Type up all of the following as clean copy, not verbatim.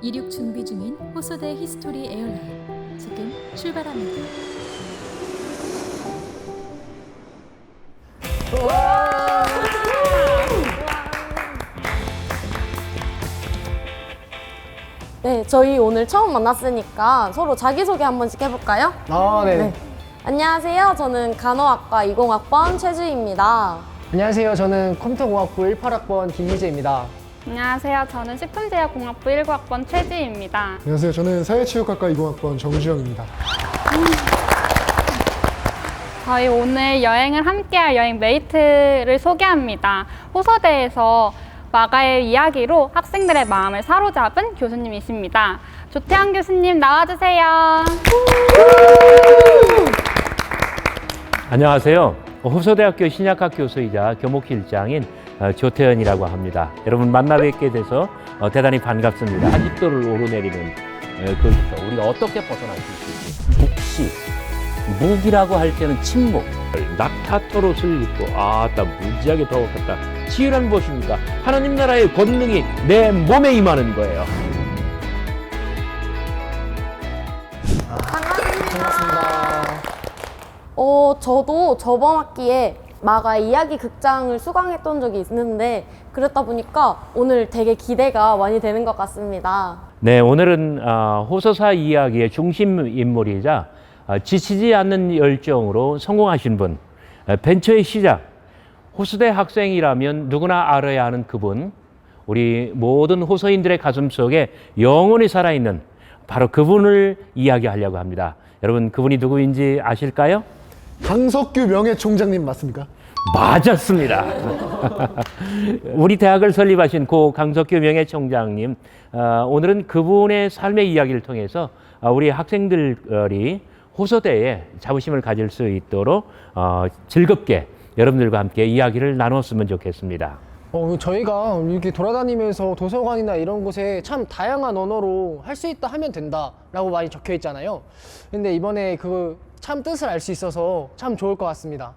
이륙 준비 중인 호소대 히스토리 에어라인 지금 출발합니다. 네, 저희 오늘 처음 만났으니까 서로 자기소개 한 번씩 해볼까요? 네. 안녕하세요. 저는 간호학과 20학번 최주희입니다. 안녕하세요. 저는 컴퓨터공학부 18학번 김희재입니다. 안녕하세요. 저는 식품제약공학부 19학번 최지입니다. 안녕하세요. 저는 사회체육학과 20학번 정주영입니다. 저희 오늘 여행을 함께할 여행 메이트를 소개합니다. 호서대에서 마가의 이야기로 학생들의 마음을 사로잡은 교수님이십니다. 조태환 교수님 나와주세요. 안녕하세요. 호서대학교 신약학 교수이자 교목실장인 조태현이라고 합니다. 여러분 만나 뵙게 돼서 대단히 반갑습니다. 40도를 오르내리는 거기서 우리가 어떻게 벗어날 수 있을지. 묵시, 묵이라고 할 때는 침묵. 낙타토롯을 입고 아따 무지하게 더웠겠다. 치유란 무엇입니까? 하나님 나라의 권능이 내 몸에 임하는 거예요. 반갑습니다. 저도 저번 학기에 마가 이야기 극장을 수강했던 적이 있는데 그랬다 보니까 오늘 되게 기대가 많이 되는 것 같습니다. 네, 오늘은 호서사 이야기의 중심 인물이자 지치지 않는 열정으로 성공하신 분, 벤처의 시작, 호서대 학생이라면 누구나 알아야 하는 그분, 우리 모든 호서인들의 가슴 속에 영원히 살아있는 바로 그분을 이야기하려고 합니다. 여러분 그분이 누구인지 아실까요? 강석규 명예총장님 맞습니까? 맞았습니다. 우리 대학을 설립하신 고 강석규 명예총장님, 오늘은 그분의 삶의 이야기를 통해서 우리 학생들이 호서대에 자부심을 가질 수 있도록 즐겁게 여러분들과 함께 이야기를 나눴으면 좋겠습니다. 저희가 이렇게 돌아다니면서 도서관이나 이런 곳에 참 다양한 언어로 할 수 있다 하면 된다라고 많이 적혀 있잖아요. 근데 이번에 그 참 뜻을 알 수 있어서 참 좋을 것 같습니다.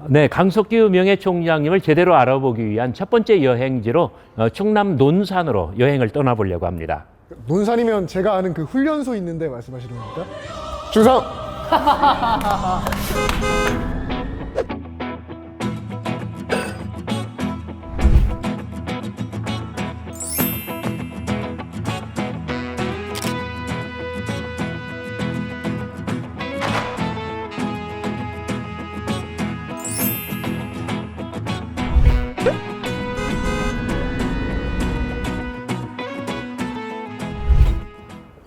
네, 강석규 명예총장님을 제대로 알아보기 위한 첫 번째 여행지로 충남 논산으로 여행을 떠나보려고 합니다. 논산이면 제가 아는 그 훈련소 있는데 말씀하시는 겁니까? 중상!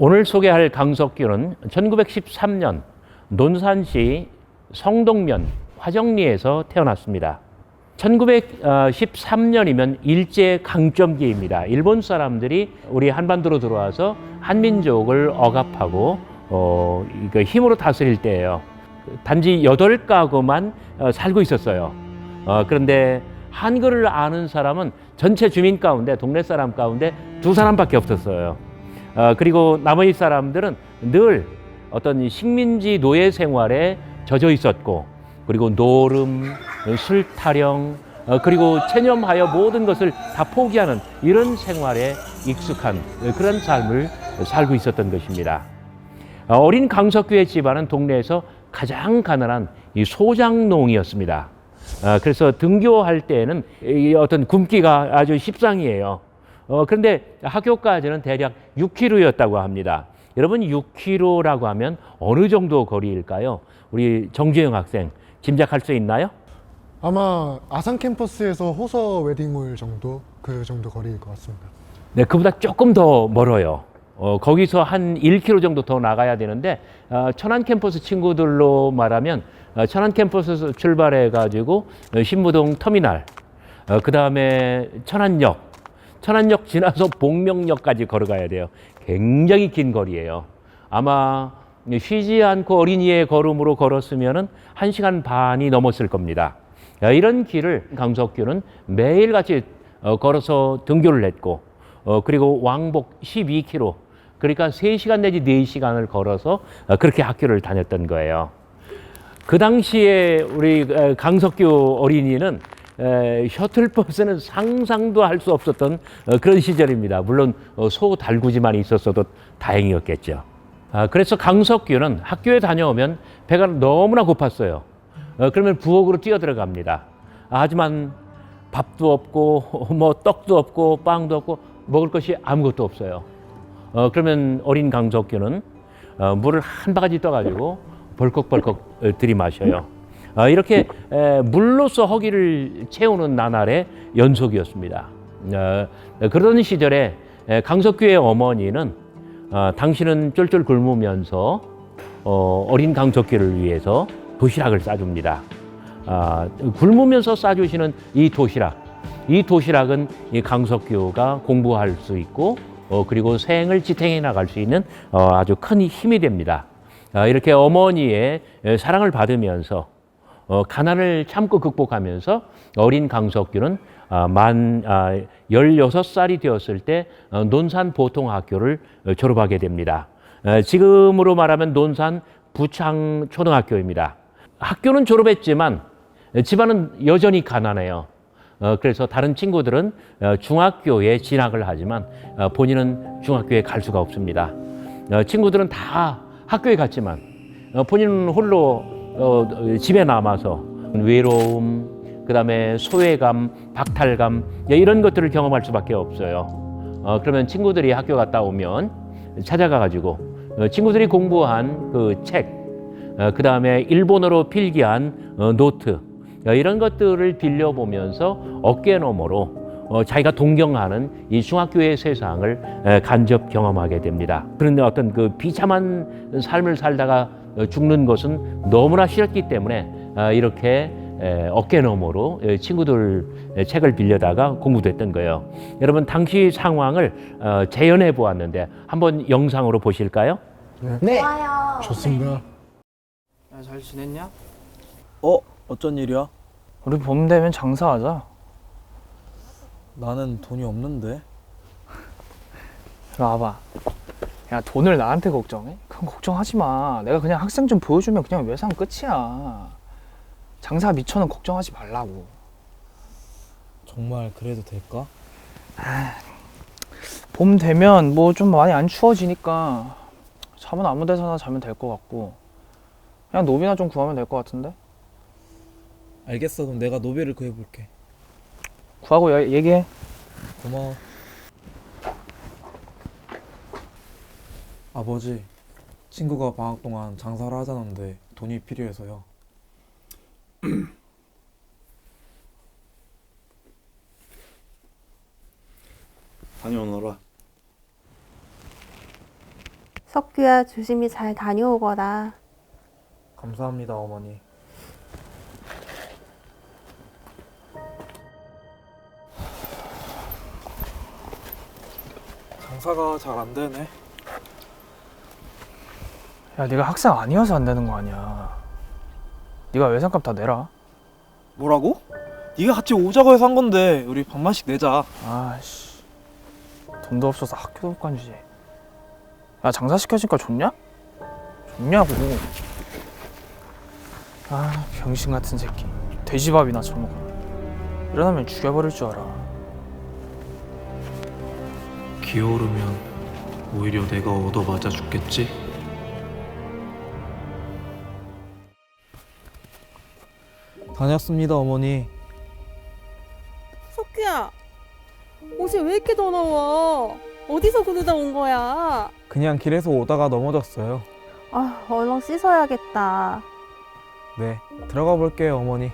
오늘 소개할 강석규는 1913년 논산시 성동면 화정리에서 태어났습니다. 1913년이면 일제 강점기입니다. 일본 사람들이 우리 한반도로 들어와서 한민족을 억압하고 힘으로 다스릴 때예요. 단지 8가구만 살고 있었어요. 그런데 한글을 아는 사람은 전체 주민 가운데, 동네 사람 가운데 2사람밖에 없었어요. 그리고 나머지 사람들은 늘 어떤 식민지 노예 생활에 젖어 있었고, 그리고 노름, 술 타령, 그리고 체념하여 모든 것을 다 포기하는 이런 생활에 익숙한 그런 삶을 살고 있었던 것입니다. 어린 강석규의 집안은 동네에서 가장 가난한 이 소장농이었습니다. 그래서 등교할 때에는 어떤 굶기가 아주 십상이에요. 그런데 학교까지는 대략 6km였다고 합니다. 여러분 6km라고 하면 어느 정도 거리일까요? 우리 정주영 학생 짐작할 수 있나요? 아마 아산 캠퍼스에서 호서 웨딩몰 정도, 그 정도 거리일 것 같습니다. 네, 그보다 조금 더 멀어요. 거기서 한 1km 정도 더 나가야 되는데 천안 캠퍼스 친구들로 말하면 천안 캠퍼스에서 출발해 가지고 신무동 터미널, 그 다음에 천안역 지나서 복명역까지 걸어가야 돼요. 굉장히 긴 거리예요. 아마 쉬지 않고 어린이의 걸음으로 걸었으면 1시간 반이 넘었을 겁니다. 이런 길을 강석규는 매일같이 걸어서 등교를 했고, 그리고 왕복 12km, 그러니까 3시간 내지 4시간을 걸어서 그렇게 학교를 다녔던 거예요. 그 당시에 우리 강석규 어린이는 셔틀버스는 상상도 할 수 없었던 그런 시절입니다. 물론 소달구지만 있었어도 다행이었겠죠. 그래서 강석규는 학교에 다녀오면 배가 너무나 고팠어요. 그러면 부엌으로 뛰어들어갑니다. 하지만 밥도 없고 뭐 떡도 없고 빵도 없고 먹을 것이 아무것도 없어요. 그러면 어린 강석규는 물을 한 바가지 떠가지고 벌컥벌컥 들이마셔요. 이렇게 물로써 허기를 채우는 나날의 연속이었습니다. 그러던 시절에 강석규의 어머니는 당신은 쫄쫄 굶으면서 어린 강석규를 위해서 도시락을 싸줍니다. 굶으면서 싸주시는 이 도시락은 이 강석규가 공부할 수 있고 그리고 생을 지탱해 나갈 수 있는 아주 큰 힘이 됩니다. 이렇게 어머니의 사랑을 받으면서 가난을 참고 극복하면서 어린 강석규는 만 16살이 되었을 때 논산 보통학교를 졸업하게 됩니다. 지금으로 말하면 논산 부창초등학교입니다. 학교는 졸업했지만 집안은 여전히 가난해요. 그래서 다른 친구들은 중학교에 진학을 하지만 본인은 중학교에 갈 수가 없습니다. 친구들은 다 학교에 갔지만 본인은 홀로 집에 남아서 외로움, 그다음에 소외감, 박탈감 이런 것들을 경험할 수밖에 없어요. 그러면 친구들이 학교 갔다 오면 찾아가 가지고 친구들이 공부한 그 책, 그다음에 일본어로 필기한 노트 이런 것들을 빌려보면서 어깨너머로 자기가 동경하는 이 중학교의 세상을 간접 경험하게 됩니다. 그런데 어떤 그 비참한 삶을 살다가 죽는 것은 너무나 싫었기 때문에 이렇게 어깨너머로 친구들 책을 빌려다가 공부도 했던 거예요. 여러분 당시 상황을 재현해 보았는데 한번 영상으로 보실까요? 네. 좋습니다. 야, 잘 지냈냐? 어쩐 일이야? 우리 봄 되면 장사하자. 나는 돈이 없는데. 이리 와봐. 야, 돈을 나한테 걱정해? 그건 걱정하지 마. 내가 그냥 학생 좀 보여주면 그냥 외상 끝이야. 장사 미천은 걱정하지 말라고. 정말 그래도 될까? 봄 되면 뭐 좀 많이 안 추워지니까 잠은 아무 데서나 자면 될 것 같고 그냥 노비나 좀 구하면 될 것 같은데? 알겠어. 그럼 내가 노비를 구해볼게. 구하고 얘기해. 고마워. 아버지, 친구가 방학 동안 장사를 하자는데 돈이 필요해서요. 다녀오너라. 석규야, 조심히 잘 다녀오거라. 감사합니다, 어머니. 장사가 잘 안 되네. 야, 네가 학생 아니어서 안 되는 거 아니야. 네가 외상값 다 내라. 뭐라고? 네가 같이 오자고 해서 한 건데 우리 반만씩 내자. 아씨, 돈도 없어서 학교도 못 간주지. 야, 장사 시켜주니까 좋냐? 좋냐고. 아, 병신 같은 새끼. 돼지밥이나 처먹어. 일어나면 죽여버릴 줄 알아. 기어오르면 오히려 내가 얻어맞아 죽겠지? 다녔습니다, 어머니. 석규야, 옷이 왜 이렇게 더러워? 어디서 구르다 온 거야? 그냥 길에서 오다가 넘어졌어요. 아, 얼른 씻어야겠다. 네, 들어가 볼게요, 어머니.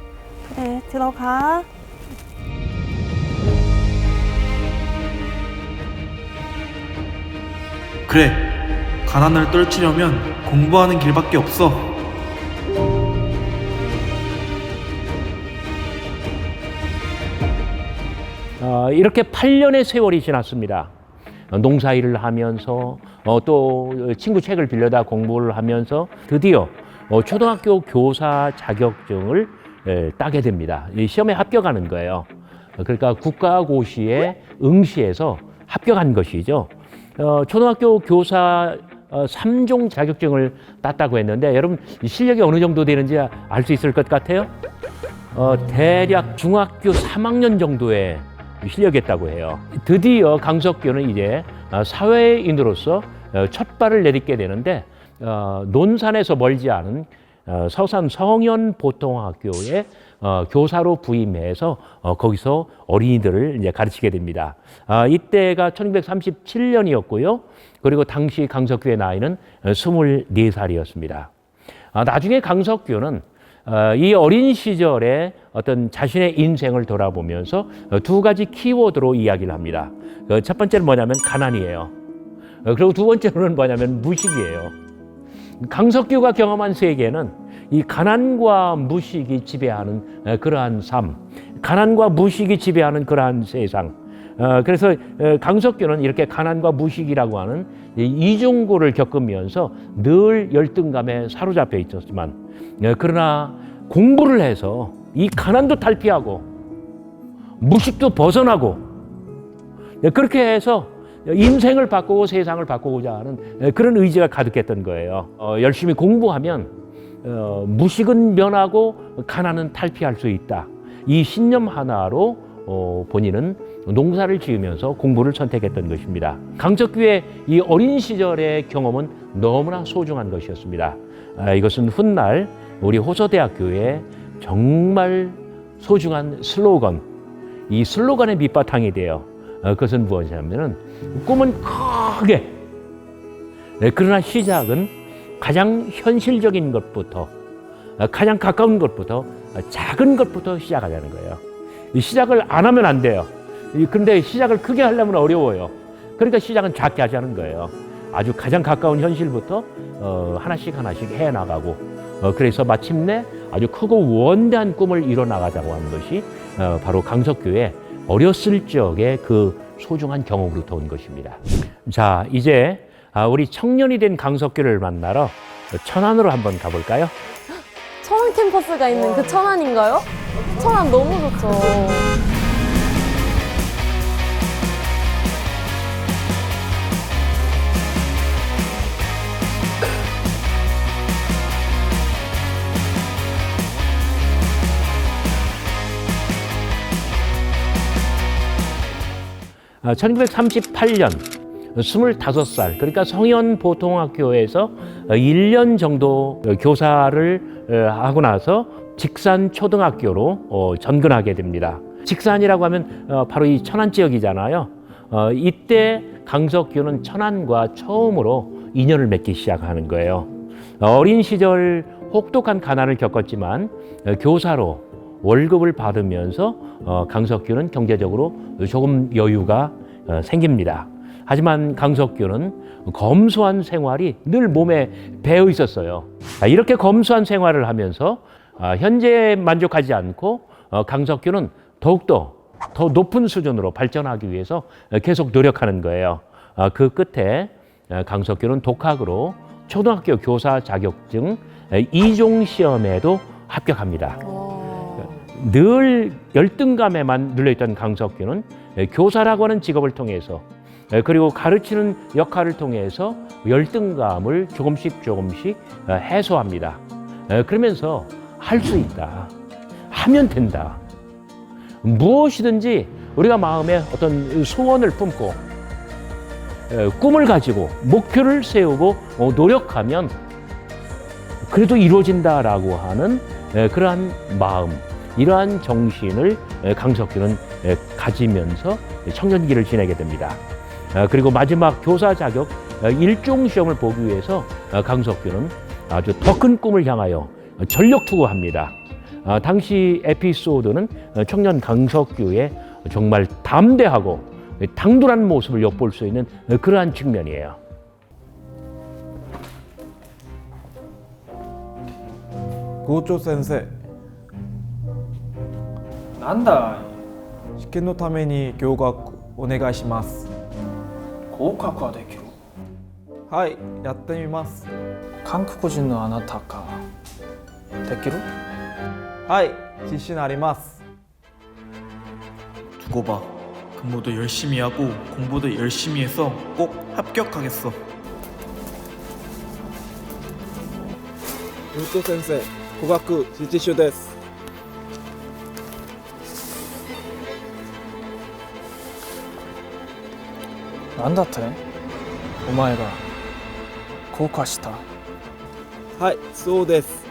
그래, 들어가. 그래, 가난을 떨치려면 공부하는 길밖에 없어. 이렇게 8년의 세월이 지났습니다. 농사일을 하면서 또 친구 책을 빌려다 공부를 하면서 드디어 초등학교 교사 자격증을 따게 됩니다. 이 시험에 합격하는 거예요. 그러니까 국가고시에 응시해서 합격한 것이죠. 초등학교 교사 3종 자격증을 땄다고 했는데 여러분 이 실력이 어느 정도 되는지 알 수 있을 것 같아요? 대략 중학교 3학년 정도의 실력이었다고 해요. 드디어 강석규는 이제 사회인으로서 첫 발을 내딛게 되는데 논산에서 멀지 않은 서산 성현보통학교에 교사로 부임해서 거기서 어린이들을 이제 가르치게 됩니다. 이때가 1937년이었고요. 그리고 당시 강석규의 나이는 24살이었습니다. 나중에 강석규는 이 어린 시절에 어떤 자신의 인생을 돌아보면서 두 가지 키워드로 이야기를 합니다. 첫 번째는 뭐냐면 가난이에요. 그리고 두 번째로는 뭐냐면 무식이에요. 강석규가 경험한 세계는 이 가난과 무식이 지배하는 그러한 삶, 가난과 무식이 지배하는 그러한 세상. 그래서 강석규는 이렇게 가난과 무식이라고 하는 이중고를 겪으면서 늘 열등감에 사로잡혀 있었지만, 그러나 공부를 해서 이 가난도 탈피하고 무식도 벗어나고 그렇게 해서 인생을 바꾸고 세상을 바꾸고자 하는 그런 의지가 가득했던 거예요. 열심히 공부하면 무식은 면하고 가난은 탈피할 수 있다. 이 신념 하나로 본인은 농사를 지으면서 공부를 선택했던 것입니다. 강석규의 이 어린 시절의 경험은 너무나 소중한 것이었습니다. 이것은 훗날 우리 호서대학교의 정말 소중한 슬로건, 이 슬로건의 밑바탕이 돼요. 그것은 무엇이냐면은 꿈은 크게, 그러나 시작은 가장 현실적인 것부터, 가장 가까운 것부터, 작은 것부터 시작하자는 거예요. 이 시작을 안 하면 안 돼요. 그런데 시작을 크게 하려면 어려워요. 그러니까 시작은 작게 하자는 거예요. 아주 가장 가까운 현실부터 하나씩 해나가고, 그래서 마침내 아주 크고 원대한 꿈을 이뤄나가자고 하는 것이 바로 강석규의 어렸을 적의 그 소중한 경험으로부터 온 것입니다. 자, 이제 우리 청년이 된 강석규를 만나러 천안으로 한번 가볼까요? 천안 캠퍼스가 있는 그 천안인가요? 천안 너무 좋죠. 아, 1938년 25살, 그러니까 성현보통학교에서 1년 정도 교사를 하고 나서 직산초등학교로 전근하게 됩니다. 직산이라고 하면 바로 이 천안 지역이잖아요. 이때 강석규는 천안과 처음으로 인연을 맺기 시작하는 거예요. 어린 시절 혹독한 가난을 겪었지만 교사로 월급을 받으면서 강석규는 경제적으로 조금 여유가 생깁니다. 하지만 강석규는 검소한 생활이 늘 몸에 배어 있었어요. 이렇게 검소한 생활을 하면서 현재에 만족하지 않고 강석규는 더욱더 더 높은 수준으로 발전하기 위해서 계속 노력하는 거예요. 그 끝에 강석규는 독학으로 초등학교 교사 자격증 2종 시험에도 합격합니다. 늘 열등감에만 눌려있던 강석규는 교사라고 하는 직업을 통해서, 그리고 가르치는 역할을 통해서 열등감을 조금씩 해소합니다. 그러면서 할 수 있다, 하면 된다, 무엇이든지 우리가 마음에 어떤 소원을 품고 꿈을 가지고 목표를 세우고 노력하면 그래도 이루어진다라고 하는 그러한 마음, 이러한 정신을 강석규는 가지면서 청년기를 지내게 됩니다. 그리고 마지막 교사 자격 1종 시험을 보기 위해서 강석규는 아주 더 큰 꿈을 향하여 전력 투구합니다. 당시 에피소드는 청년 강석규의 정말 담대하고 당돌한 모습을 엿볼 수 있는 그러한 측면이에요. 고조先生、なんだ試験のために合格お願いします。合格はできる。はい、やってみます。韓国人のあなたか。できる？はい、自信あります。 두고 봐. 근무도 열심히 하고 공부도 열심히 해서 꼭 합격하겠어. 武藤先生、合格実習です。なんだってお前が降下した。はいそうです。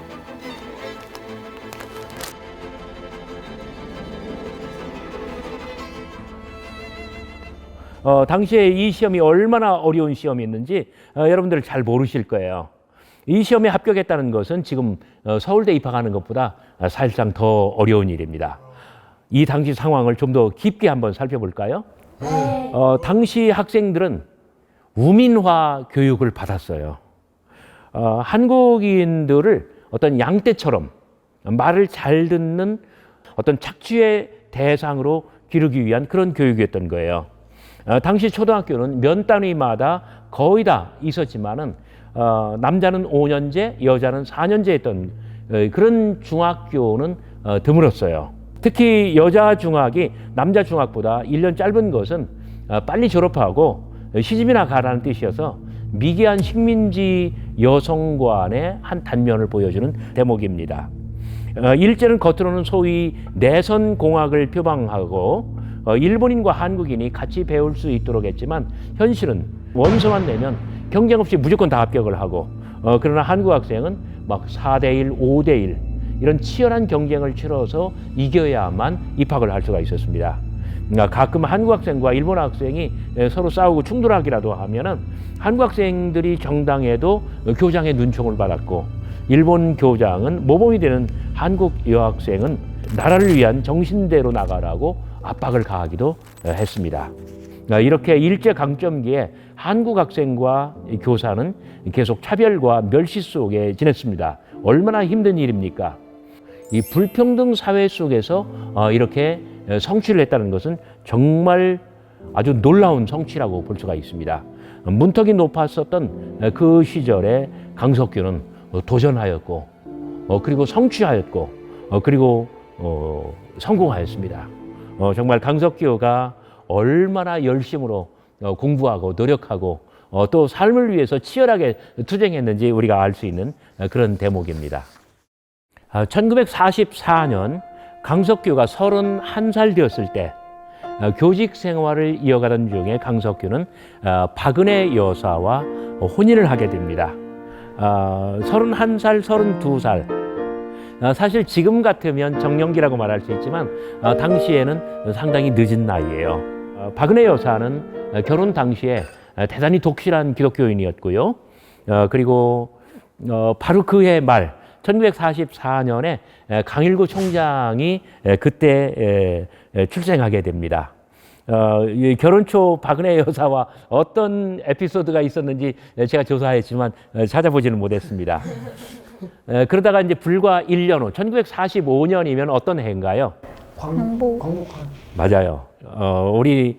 당시에 이 시험이 얼마나 어려운 시험이었는지 여러분들 잘 모르실 거예요. 이 시험에 합격했다는 것은 지금 서울대 입학하는 것보다 사실상 더 어려운 일입니다. 이 당시 상황을 좀 더 깊게 한번 살펴볼까요? 당시 학생들은 우민화 교육을 받았어요. 한국인들을 어떤 양떼처럼 말을 잘 듣는 어떤 착취의 대상으로 기르기 위한 그런 교육이었던 거예요. 당시 초등학교는 면 단위마다 거의 다 있었지만은 남자는 5년제, 여자는 4년제 했던 그런 중학교는 드물었어요. 특히 여자 중학이 남자 중학보다 1년 짧은 것은 빨리 졸업하고 시집이나 가라는 뜻이어서 미개한 식민지 여성관의 한 단면을 보여주는 대목입니다. 일제는 겉으로는 소위 내선공학을 표방하고 일본인과 한국인이 같이 배울 수 있도록 했지만 현실은 원서만 내면 경쟁 없이 무조건 다 합격을 하고 그러나 한국 학생은 막 4대1, 5대1 이런 치열한 경쟁을 치러서 이겨야만 입학을 할 수가 있었습니다. 가끔 한국 학생과 일본 학생이 서로 싸우고 충돌하기라도 하면은 한국 학생들이 정당해도 교장의 눈총을 받았고 일본 교장은 모범이 되는 한국 여학생은 나라를 위한 정신대로 나가라고 압박을 가하기도 했습니다. 이렇게 일제 강점기에 한국 학생과 교사는 계속 차별과 멸시 속에 지냈습니다. 얼마나 힘든 일입니까? 이 불평등 사회 속에서 이렇게 성취를 했다는 것은 정말 아주 놀라운 성취라고 볼 수가 있습니다. 문턱이 높았었던 그 시절에 강석규는 도전하였고 그리고 성취하였고 그리고 성공하였습니다. 정말 강석규가 얼마나 열심으로 공부하고 노력하고 또 삶을 위해서 치열하게 투쟁했는지 우리가 알 수 있는 그런 대목입니다. 1944년 강석규가 31살 되었을 때 교직 생활을 이어가던 중에 강석규는 박은혜 여사와 혼인을 하게 됩니다. 31살, 32살. 사실 지금 같으면 정년기라고 말할 수 있지만 당시에는 상당히 늦은 나이예요. 박은혜 여사는 결혼 당시에 대단히 독실한 기독교인이었고요. 그리고 바로 그해 말 1944년에 강일구 총장이 그때 출생하게 됩니다. 결혼 초 박은혜 여사와 어떤 에피소드가 있었는지 제가 조사했지만 찾아보지는 못했습니다. 그러다가 이제 불과 1년 후 1945년이면 어떤 해인가요? 광복한. 맞아요. 우리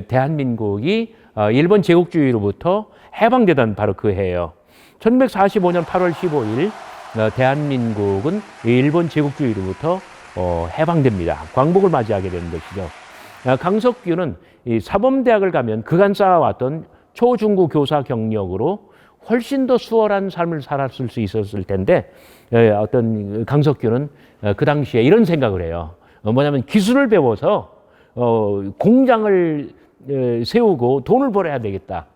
대한민국이 일본 제국주의로부터 해방되던 바로 그 해예요. 1945년 8월 15일 대한민국은 일본 제국주의로부터 해방됩니다. 광복을 맞이하게 되는 것이죠. 강석규는 이 사범대학을 가면 그간 쌓아왔던 초중고 교사 경력으로 훨씬 더 수월한 삶을 살았을 수 있었을 텐데 어떤 강석규는 그 당시에 이런 생각을 해요. 뭐냐면 기술을 배워서 공장을 세우고 돈을 벌어야 되겠다.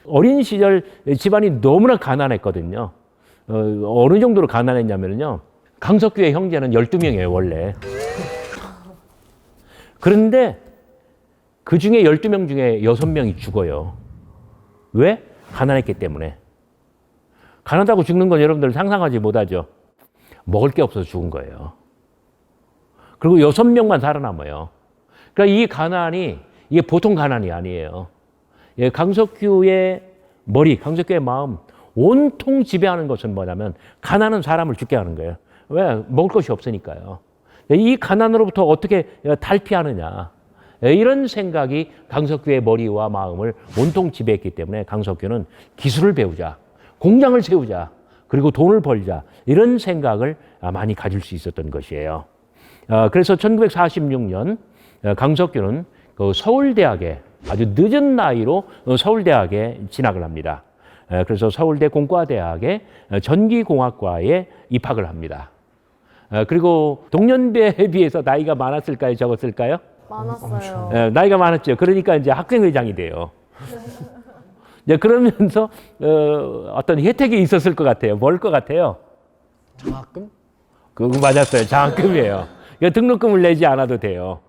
어린 시절 집안이 너무나 가난했거든요. 어느 정도로 가난했냐면요. 강석규의 형제는 12명이에요, 원래. 그런데 그 중에 12명 중에 6명이 죽어요. 왜? 가난했기 때문에. 가난하다고 죽는 건 여러분들 상상하지 못하죠. 먹을 게 없어서 죽은 거예요. 그리고 6명만 살아남아요. 그러니까 이 가난이 이게 보통 가난이 아니에요. 강석규의 머리, 강석규의 마음 온통 지배하는 것은 뭐냐면 가난은 사람을 죽게 하는 거예요. 왜? 먹을 것이 없으니까요. 이 가난으로부터 어떻게 탈피하느냐. 이런 생각이 강석규의 머리와 마음을 온통 지배했기 때문에 강석규는 기술을 배우자, 공장을 세우자, 그리고 돈을 벌자 이런 생각을 많이 가질 수 있었던 것이에요. 그래서 1946년 강석규는 그 서울대학에 아주 늦은 나이로 서울대학에 진학을 합니다. 그래서 서울대 공과대학의 전기공학과에 입학을 합니다. 그리고 동년배에 비해서 나이가 많았을까요? 적었을까요? 많았어요. 나이가 많았죠. 그러니까 이제 학생회장이 돼요. 네, 그러면서 어떤 혜택이 있었을 것 같아요. 뭘 것 같아요? 장학금? 그거 맞았어요. 장학금이에요. 그러니까 등록금을 내지 않아도 돼요.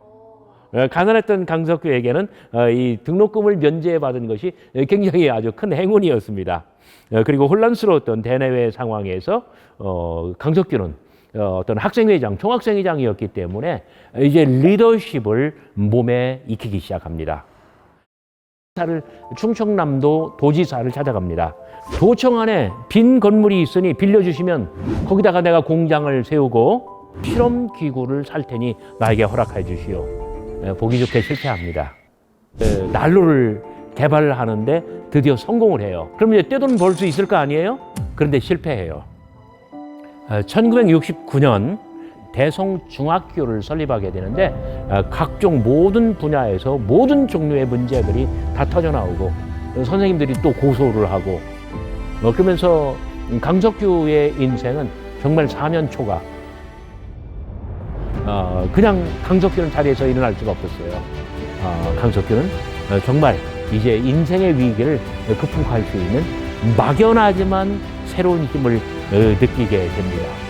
가난했던 강석규에게는 이 등록금을 면제받은 것이 굉장히 아주 큰 행운이었습니다. 그리고 혼란스러웠던 대내외 상황에서 강석규는 어떤 학생회장, 총학생회장이었기 때문에 이제 리더십을 몸에 익히기 시작합니다. 충청남도 도지사를 찾아갑니다. 도청 안에 빈 건물이 있으니 빌려주시면 거기다가 내가 공장을 세우고 실험기구를 살 테니 나에게 허락해 주시오. 보기 좋게 실패합니다. 난로를 개발하는데 드디어 성공을 해요. 그럼 이제 떼돈 벌 수 있을 거 아니에요? 그런데 실패해요. 1969년 대성중학교를 설립하게 되는데 각종 모든 분야에서 모든 종류의 문제들이 다 터져 나오고 선생님들이 또 고소를 하고 그러면서 강석규의 인생은 정말 사면초가 그냥 강석규는 자리에서 일어날 수가 없었어요. 강석규는 정말 이제 인생의 위기를 극복할 수 있는 막연하지만 새로운 힘을 느끼게 됩니다.